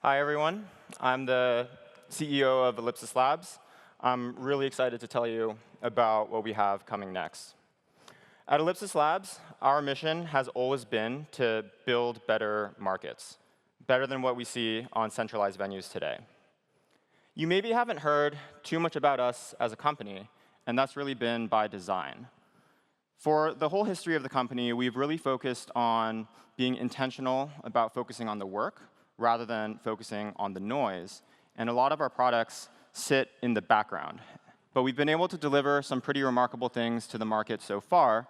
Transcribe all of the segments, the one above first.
Hi, everyone. I'm the CEO of Ellipsis Labs. I'm really excited to tell you about what we have coming next. At Ellipsis Labs, our mission has always been to build better markets, better than what we see on centralized venues today. You maybe haven't heard too much about us as a company, and that's really been by design. For the whole history of the company, we've really focused on being intentional about focusing on the work rather than focusing on the noise. And a lot of our products sit in the background. But we've been able to deliver some pretty remarkable things to the market so far.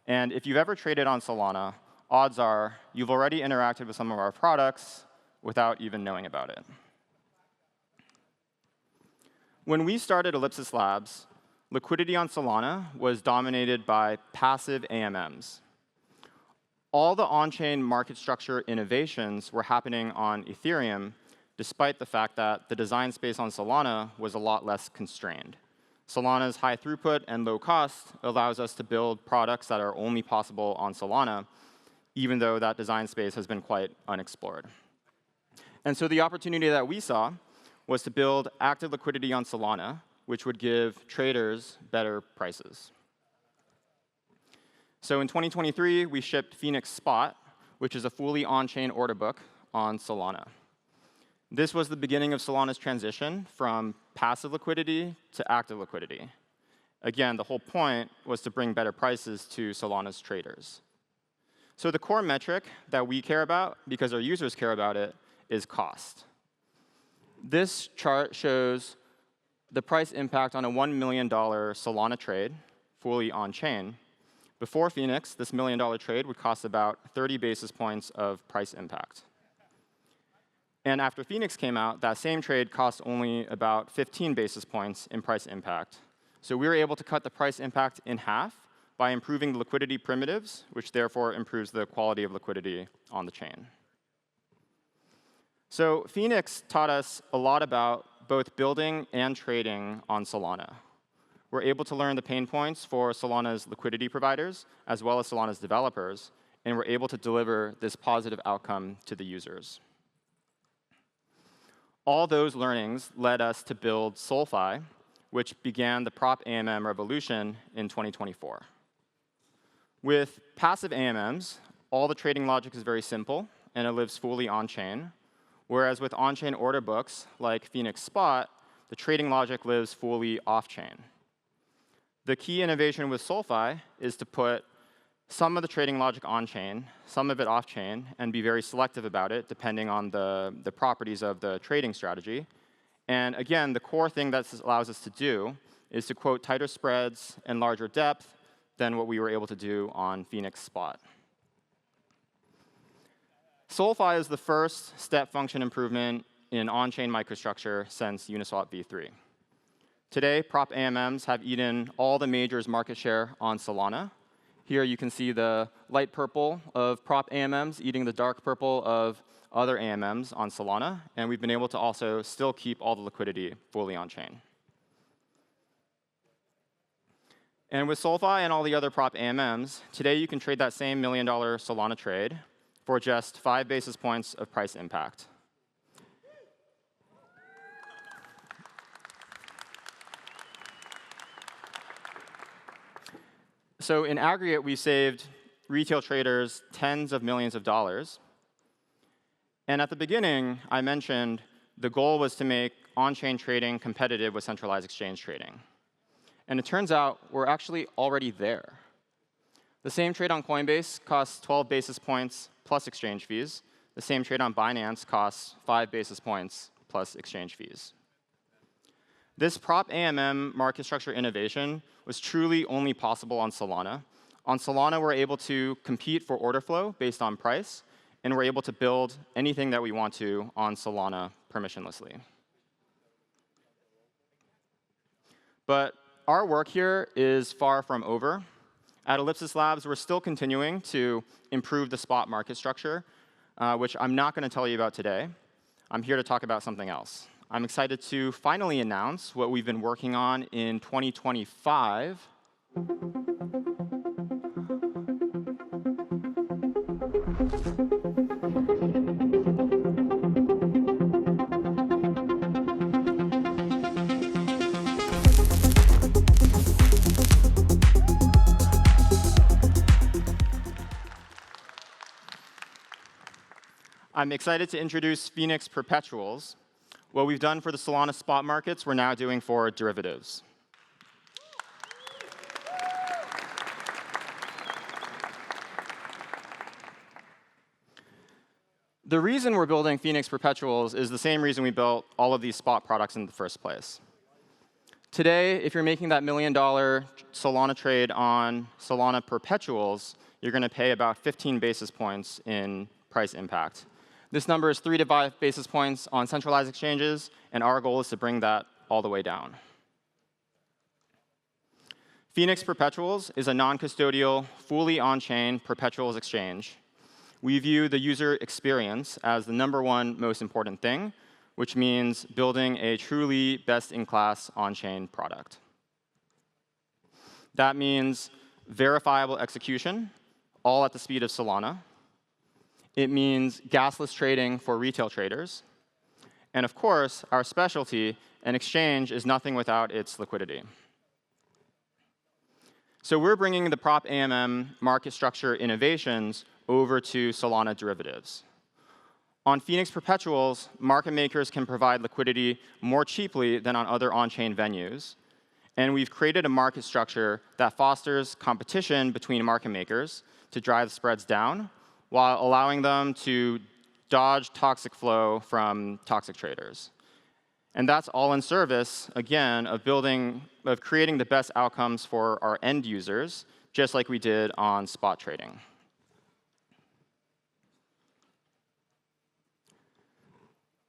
And if you've ever traded on Solana, odds are you've already interacted with some of our products without even knowing about it. When we started Ellipsis Labs, liquidity on Solana was dominated by passive AMMs. All the on-chain market structure innovations were happening on Ethereum, despite the fact that the design space on Solana was a lot less constrained. Solana's high throughput and low cost allows us to build products that are only possible on Solana, even though that design space has been quite unexplored. And so the opportunity that we saw was to build active liquidity on Solana, which would give traders better prices. So in 2023, we shipped Phoenix Spot, which is a fully on-chain order book on Solana. This was the beginning of Solana's transition from passive liquidity to active liquidity. Again, the whole point was to bring better prices to Solana's traders. So the core metric that we care about, because our users care about it, is cost. This chart shows the price impact on a $1 million Solana trade, fully on-chain. Before Phoenix, this $1 million trade would cost about 30 basis points of price impact. And after Phoenix came out, that same trade cost only about 15 basis points in price impact. So we were able to cut the price impact in half by improving the liquidity primitives, which therefore improves the quality of liquidity on the chain. So Phoenix taught us a lot about both building and trading on Solana. We're able to learn the pain points for Solana's liquidity providers, as well as Solana's developers, and we're able to deliver this positive outcome to the users. All those learnings led us to build SolFi, which began the prop AMM revolution in 2024. With passive AMMs, all the trading logic is very simple, and it lives fully on-chain, whereas with on-chain order books, like Phoenix Spot, the trading logic lives fully off-chain. The key innovation with SolFi is to put some of the trading logic on-chain, some of it off-chain, and be very selective about it, depending on the properties of the trading strategy. And again, the core thing that this allows us to do is to quote tighter spreads and larger depth than what we were able to do on Phoenix Spot. SolFi is the first step function improvement in on-chain microstructure since Uniswap v3. Today, prop AMMs have eaten all the majors' market share on Solana. Here you can see the light purple of prop AMMs eating the dark purple of other AMMs on Solana. And we've been able to also still keep all the liquidity fully on-chain. And with SolFi and all the other prop AMMs, today you can trade that same $1 million Solana trade for just 5 basis points of price impact. So in aggregate, we saved retail traders tens of millions of dollars. And at the beginning, I mentioned the goal was to make on-chain trading competitive with centralized exchange trading. And it turns out we're actually already there. The same trade on Coinbase costs 12 basis points plus exchange fees. The same trade on Binance costs 5 basis points plus exchange fees. This prop AMM market structure innovation was truly only possible on Solana. On Solana, we're able to compete for order flow based on price, and we're able to build anything that we want to on Solana permissionlessly. But our work here is far from over. At Ellipsis Labs, we're still continuing to improve the spot market structure, which I'm not going to tell you about today. I'm here to talk about something else. I'm excited to finally announce what we've been working on in 2025. I'm excited to introduce Phoenix Perpetuals. What we've done for the Solana spot markets, we're now doing for derivatives. The reason we're building Phoenix Perpetuals is the same reason we built all of these spot products in the first place. Today, if you're making that $1 million Solana trade on Solana Perpetuals, you're going to pay about 15 basis points in price impact. This number is 3 to 5 basis points on centralized exchanges, and our goal is to bring that all the way down. Phoenix Perpetuals is a non-custodial, fully on-chain perpetuals exchange. We view the user experience as the #1 most important thing, which means building a truly best-in-class on-chain product. That means verifiable execution, all at the speed of Solana. It means gasless trading for retail traders. And of course, our specialty, an exchange is nothing without its liquidity. So we're bringing the prop AMM market structure innovations over to Solana derivatives. On Phoenix Perpetuals, market makers can provide liquidity more cheaply than on other on-chain venues. And we've created a market structure that fosters competition between market makers to drive spreads down, while allowing them to dodge toxic flow from toxic traders. And that's all in service, again, of creating the best outcomes for our end users, just like we did on spot trading.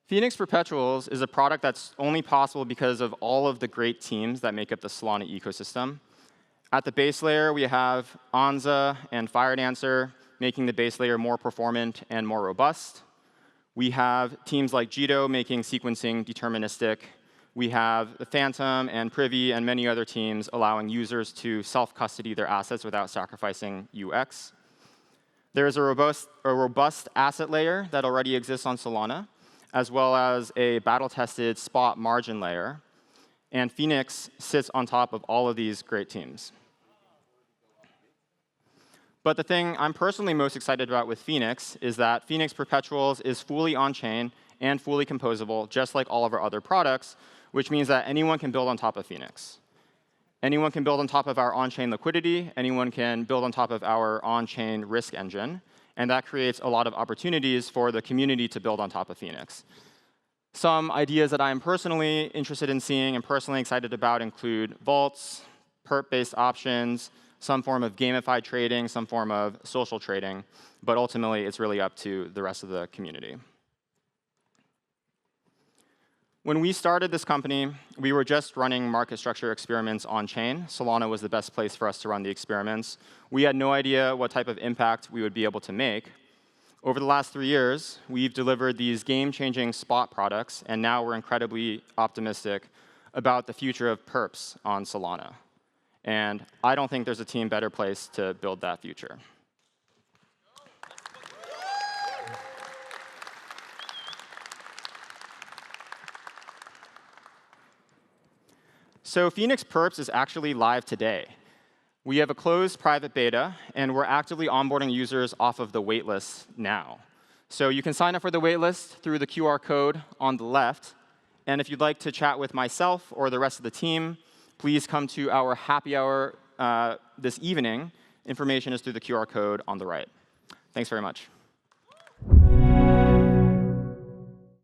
Phoenix Perpetuals is a product that's only possible because of all of the great teams that make up the Solana ecosystem. At the base layer, we have Anza and FireDancer making the base layer more performant and more robust. We have teams like Jito making sequencing deterministic. We have the Phantom and Privy and many other teams allowing users to self-custody their assets without sacrificing UX. There is a robust asset layer that already exists on Solana, as well as a battle-tested spot margin layer. And Phoenix sits on top of all of these great teams. But the thing I'm personally most excited about with Phoenix is that Phoenix Perpetuals is fully on-chain and fully composable, just like all of our other products, which means that anyone can build on top of Phoenix. Anyone can build on top of our on-chain liquidity. Anyone can build on top of our on-chain risk engine. And that creates a lot of opportunities for the community to build on top of Phoenix. Some ideas that I'm personally interested in seeing and personally excited about include vaults, perp-based options, some form of gamified trading, some form of social trading. But ultimately, it's really up to the rest of the community. When we started this company, we were just running market structure experiments on-chain. Solana was the best place for us to run the experiments. We had no idea what type of impact we would be able to make. Over the last 3 years, we've delivered these game-changing spot products, and now we're incredibly optimistic about the future of Perps on Solana. And I don't think there's a team better place to build that future. So Phoenix Perps is actually live today. We have a closed private beta, and we're actively onboarding users off of the waitlist now. So you can sign up for the waitlist through the QR code on the left. And if you'd like to chat with myself or the rest of the team, please come to our happy hour this evening. Information is through the QR code on the right. Thanks very much.